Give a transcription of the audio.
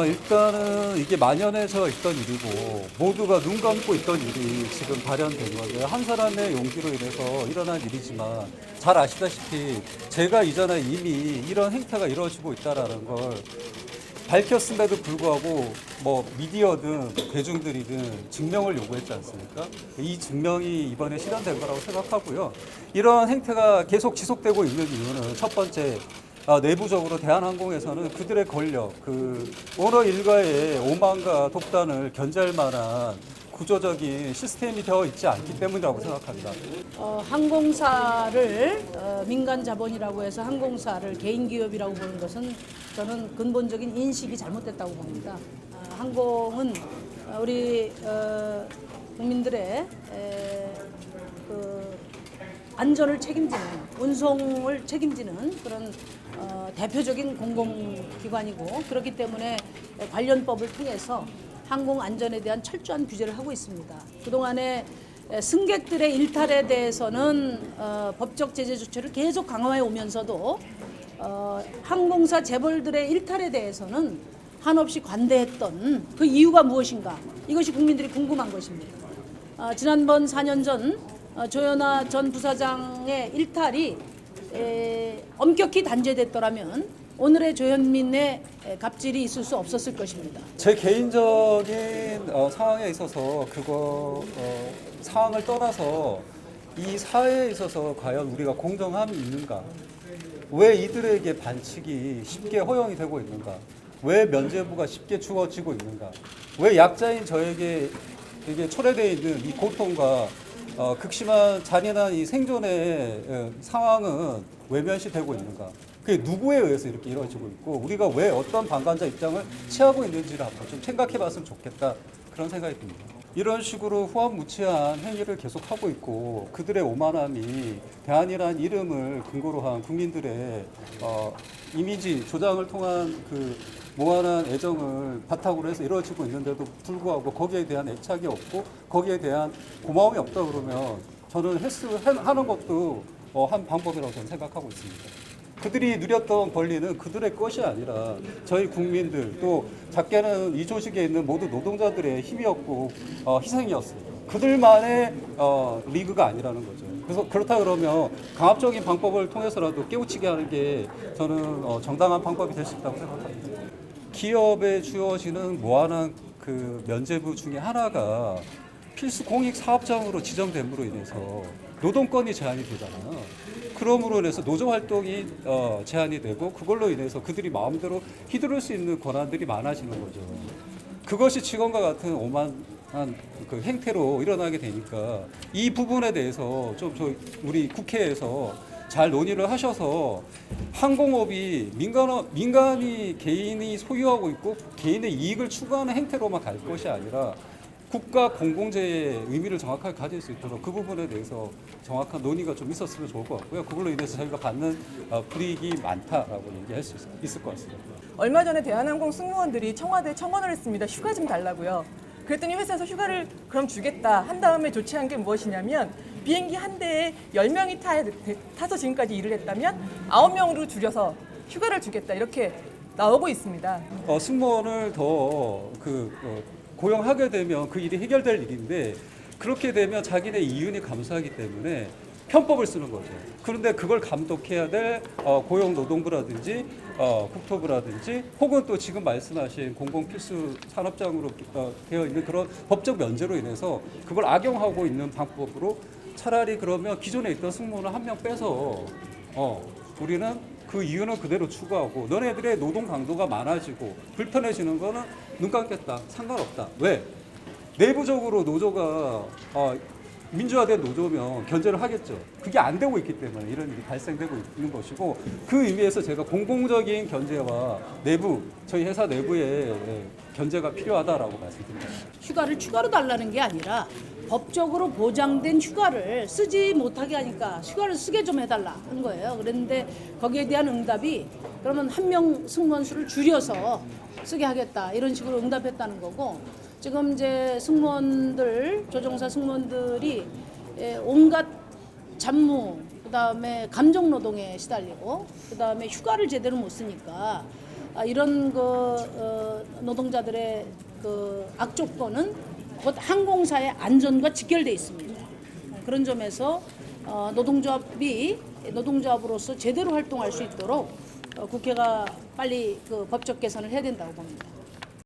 일단은 이게 만연해져 있던 일이고 모두가 눈 감고 있던 일이 지금 발현된 거죠. 한 사람의 용기로 인해서 일어난 일이지만 잘 아시다시피 제가 이전에 이미 이런 행태가 이루어지고 있다는 걸 밝혔음에도 불구하고 뭐 미디어든 대중들이든 증명을 요구했지 않습니까? 이 증명이 이번에 실현된 거라고 생각하고요. 이런 행태가 계속 지속되고 있는 이유는 첫 번째, 내부적으로 대한항공에서는 그들의 권력, 그 오너 일가의 오만과 독단을 견제할 만한 구조적인 시스템이 되어 있지 않기 때문이라고 생각합니다. 항공사를 민간 자본이라고 해서 항공사를 개인 기업이라고 보는 것은 저는 근본적인 인식이 잘못됐다고 봅니다. 항공은 우리 국민들의 그 안전을 책임지는, 운송을 책임지는 그런 대표적인 공공기관이고, 그렇기 때문에 관련법을 통해서 항공 안전에 대한 철저한 규제를 하고 있습니다. 그동안에 승객들의 일탈에 대해서는 법적 제재 조치를 계속 강화해 오면서도 항공사 재벌들의 일탈에 대해서는 한없이 관대했던 그 이유가 무엇인가, 이것이 국민들이 궁금한 것입니다. 지난번 4년 전 조현아 전 부사장의 일탈이 엄격히 단죄됐더라면 오늘의 조현민의 갑질이 있을 수 없었을 것입니다. 제 개인적인 상황에 있어서 상황을 떠나서 이 사회에 있어서 과연 우리가 공정함이 있는가? 왜 이들에게 반칙이 쉽게 허용이 되고 있는가? 왜 면죄부가 쉽게 주어지고 있는가? 왜 약자인 저에게 이게 초래되어 있는 이 고통과 극심한 잔인한 이 생존의 상황은 외면시되고 있는가? 그게 누구에 의해서 이렇게 이루어지고 있고 우리가 왜 어떤 방관자 입장을 취하고 있는지를 한번 좀 생각해 봤으면 좋겠다, 그런 생각이 듭니다. 이런 식으로 후한무치한 행위를 계속하고 있고 그들의 오만함이 대한이라는 이름을 근거로 한 국민들의 이미지 조장을 통한 그 무한한 애정을 바탕으로 해서 이루어지고 있는데도 불구하고 거기에 대한 애착이 없고 거기에 대한 고마움이 없다 그러면 저는 하는 것도 한 방법이라고 저는 생각하고 있습니다. 그들이 누렸던 권리는 그들의 것이 아니라 저희 국민들, 또 작게는 이 조직에 있는 모두 노동자들의 힘이었고 희생이었어요. 그들만의 리그가 아니라는 거죠. 그래서 그렇다 그러면 강압적인 방법을 통해서라도 깨우치게 하는 게 저는 정당한 방법이 될 수 있다고 생각합니다. 기업에 주어지는 무한한 그 면죄부 중에 하나가 필수 공익 사업장으로 지정됨으로 인해서 노동권이 제한이 되잖아요. 그러므로 인해서 노조 활동이 제한이 되고 그걸로 인해서 그들이 마음대로 휘두를 수 있는 권한들이 많아지는 거죠. 그것이 직원과 같은 오만한 그 행태로 일어나게 되니까 이 부분에 대해서 좀 우리 국회에서 잘 논의를 하셔서 항공업이 민간이 개인이 소유하고 있고 개인의 이익을 추구하는 행태로만 갈 것이 아니라 국가 공공재의 의미를 정확하게 가질 수 있도록 그 부분에 대해서 정확한 논의가 좀 있었으면 좋을 것 같고요. 그걸로 인해서 저희가 받는 불이익이 많다라고 얘기할 수 있을 것 같습니다. 얼마 전에 대한항공 승무원들이 청와대에 청원을 했습니다. 휴가 좀 달라고요. 그랬더니 회사에서 휴가를 그럼 주겠다 한 다음에 조치한 게 무엇이냐면 비행기 한 대에 10명이 타서 지금까지 일을 했다면 9명으로 줄여서 휴가를 주겠다, 이렇게 나오고 있습니다. 승무원을 더 고용하게 되면 그 일이 해결될 일인데 그렇게 되면 자기네 이윤이 감소하기 때문에 편법을 쓰는 거죠. 그런데 그걸 감독해야 될 고용노동부라든지 국토부라든지 혹은 또 지금 말씀하신 공공필수 산업장으로 되어 있는 그런 법적 면제로 인해서 그걸 악용하고 있는 방법으로 차라리 그러면 기존에 있던 승무원을 한 명 빼서 우리는 그 이유는 그대로 추구하고 너네들의 노동 강도가 많아지고 불편해지는 거는 눈 감겠다, 상관없다. 왜? 내부적으로 노조가 민주화된 노조면 견제를 하겠죠. 그게 안 되고 있기 때문에 이런 일이 발생되고 있는 것이고, 그 의미에서 제가 공공적인 견제와 저희 회사 내부의 견제가 필요하다라고 말씀드립니다. 휴가를 추가로 달라는 게 아니라 법적으로 보장된 휴가를 쓰지 못하게 하니까 휴가를 쓰게 좀 해달라 한 거예요. 그런데 거기에 대한 응답이 그러면 한 명 승무원 수를 줄여서 쓰게 하겠다, 이런 식으로 응답했다는 거고, 지금 이제 조종사 승무원들이 온갖 잡무, 그다음에 감정 노동에 시달리고, 그다음에 휴가를 제대로 못 쓰니까 이런 노동자들의 그 악조건은 곧 항공사의 안전과 직결돼 있습니다. 그런 점에서 노동조합으로서 제대로 활동할 수 있도록 국회가 빨리 그 법적 개선을 해야 된다고 봅니다.